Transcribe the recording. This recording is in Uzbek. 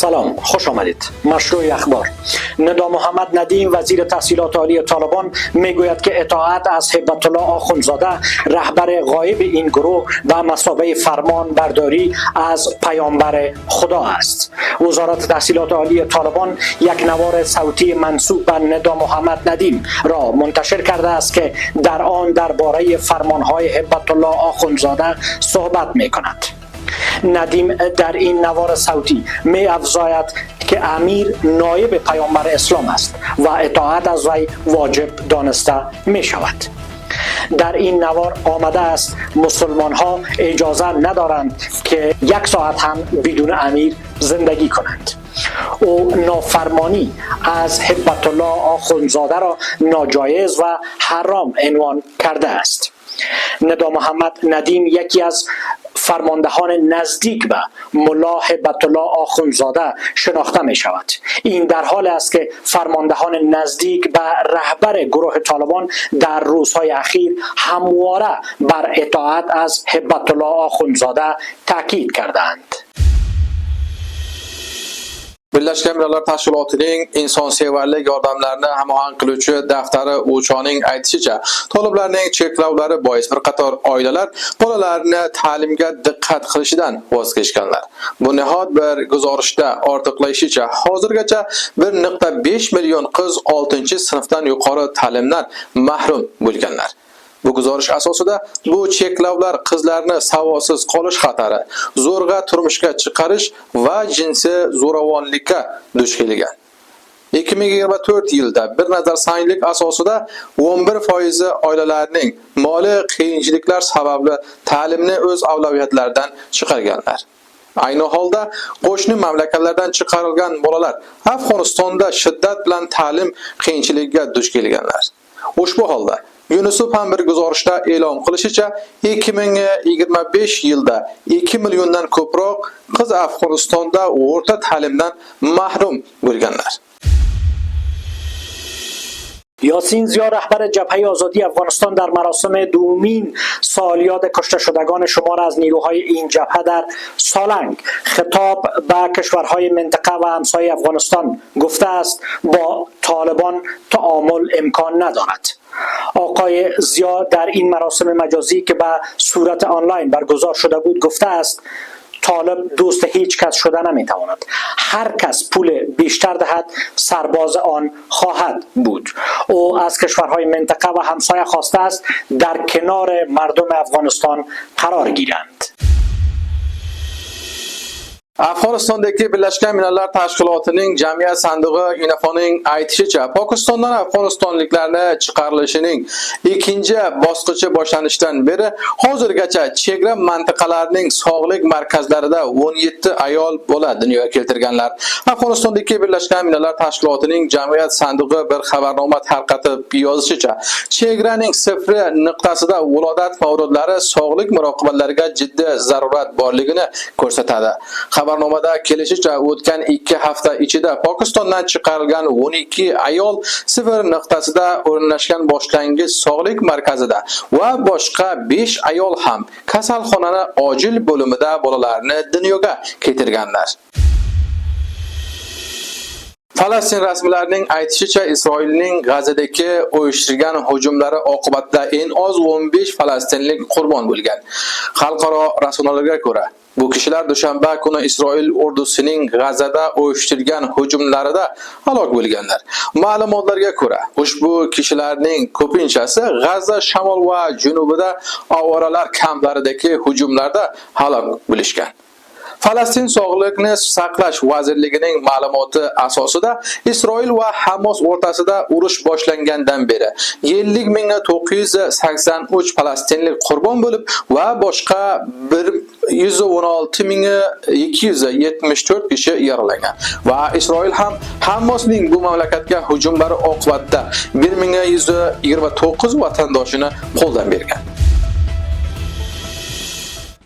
سلام، خوش آمدید. مشروع اخبار. ندا محمد ندیم وزیر تحصیلات عالی طالبان میگوید که اطاعت از هیبت الله آخوندزاده رهبر غایب این گروه به مثابه فرمان برداری از پیامبر خدا است. وزارت تحصیلات عالی طالبان یک نوار صوتی منسوب به ندا محمد ندیم را منتشر کرده است که در آن درباره فرمانهای هیبت الله آخوندزاده صحبت می‌کند. ندیم در این نوار صوتی می افزاید که امیر نایب پیامبر اسلام است و اطاعت از وی واجب دانسته می شود. در این نوار آمده است مسلمان ها اجازه ندارند که یک ساعت هم بدون امیر زندگی کنند. او نافرمانی از هیبت الله آخوندزاده را ناجایز و حرام عنوان کرده است. ندا محمد ندیم یکی از فرماندهان نزدیک به ملا هیبت الله آخوندزاده شناخته می شود. این در حال است که فرماندهان نزدیک به رهبر گروه طالبان در روزهای اخیر همواره بر اطاعت از هیبت الله آخوندزاده تاکید کردند. Birleşken Milletler Təşkilatının insanseverlik yordamlarını həmahang qiluvchi daftari o'choning aytishicha, toliblarning cheklovlari bois bir qator oilalar bolalarini ta'limga diqqat qilishidan voz kechganlar. Bu nihot bir guzarishda ortiqlashicha hozirgacha 1.5 million qiz 6-sinfdan yuqori ta'limdan mahrum bo'lganlar. Bu guzarish asosida bu cheklovlar qizlarni savodsiz qolish xatari, zo'rg'a turmushga chiqarish va jinsiy zo'ravonlikka duch kelgan. 2024 yilda bir nazar sanglik asosida 11% oilalarning moliy qiyinchiliklar sababli ta'limni o'z avloviyatlaridan chiqarganlar. Ayni holda qo'shni mamlakatlardan chiqarilgan bolalar Afg'onistonda shiddat bilan ta'lim qiyinchiligiga duch kelganlar. Ushbu holda UNICEF ham bir guzarishda e'lon qilishicha 2025 yilda 2 milliondan ko'proq qiz Afg'onistonda o'rta ta'limdan mahrum bo'lganlar. یاسین زیا رهبر جبهه آزادی افغانستان در مراسم دومین سالیاد کشته شدگان شمار از نیروهای این جبهه در سالنگ خطاب به کشورهای منطقه و همسایه افغانستان گفته است با طالبان تعامل امکان ندارد. آقای زیا در این مراسم مجازی که به صورت آنلاین برگزار شده بود گفته است طالب دوست هیچ کس شده نمیتواند. هر کس پول بیشتر دهد سرباز آن خواهد بود. او از کشورهای منطقه و همسایه خواسته است در کنار مردم افغانستان قرار گیرند. Afg'onistondagi Birlashgan Millatlar Tashkilotining Jamiyat Sandig'i UNIFO'ning aytishicha, Pokistondan afg'onistonliklarni chiqarilishining ikkinchi bosqichi boshlanishidan beri hozirgacha chegara mintaqalarining sog'lik markazlarida 17 ayol bola dunyoga keltirganlar. Afg'onistondagi Birlashgan Millatlar Tashkilotining Jamiyat Sandig'i bir xabarnoma tarqatib yozishicha, chegaraning sifri nuqtasida viloyat mavjudlari sog'lik muroqabalariga jiddiy zarurat borligini ko'rsatadi. Xabarnomada kelishicha o'tgan 2 hafta ichida Pokistondan chiqarilgan 12 ayol sifir nuqtasida o'rnashgan boshlang'ich sog'lik markazida va boshqa 5 ayol ham kasalxonani ojil bo'limida bolalarni dunyoga keltirganlar. Falastin rasmiylarining aytishicha, Isroilning G'azadagi uyushtirgan hujumlari oqibatida eng oz 15 falastinlik qurbon bo'lgan. Xalqaro rasmlarga ko'ra, bu kishilar dushanba kuni Isroil ordusining G'azada uyushtirgan hujumlarida halok bo'lganlar. Ma'lumotlarga ko'ra, ushbu kishilarning ko'pinchasi G'aza shamol va janubida ovoralar kamplaridagi hujumlarda halok bo'lishgan. Falastin Sog'liqni saqlash vazirligining ma'lumoti asosida Isroil va Hamas o'rtasida urush boshlangandan beri 50.983 falastinlik qurbon bo'lib va boshqa 116.274 kishi yaralangan. Va Isroil ham Hamasning bu mamlakatga hujumlari oqibatida 1129 vatandoshini qo'ldan bergan.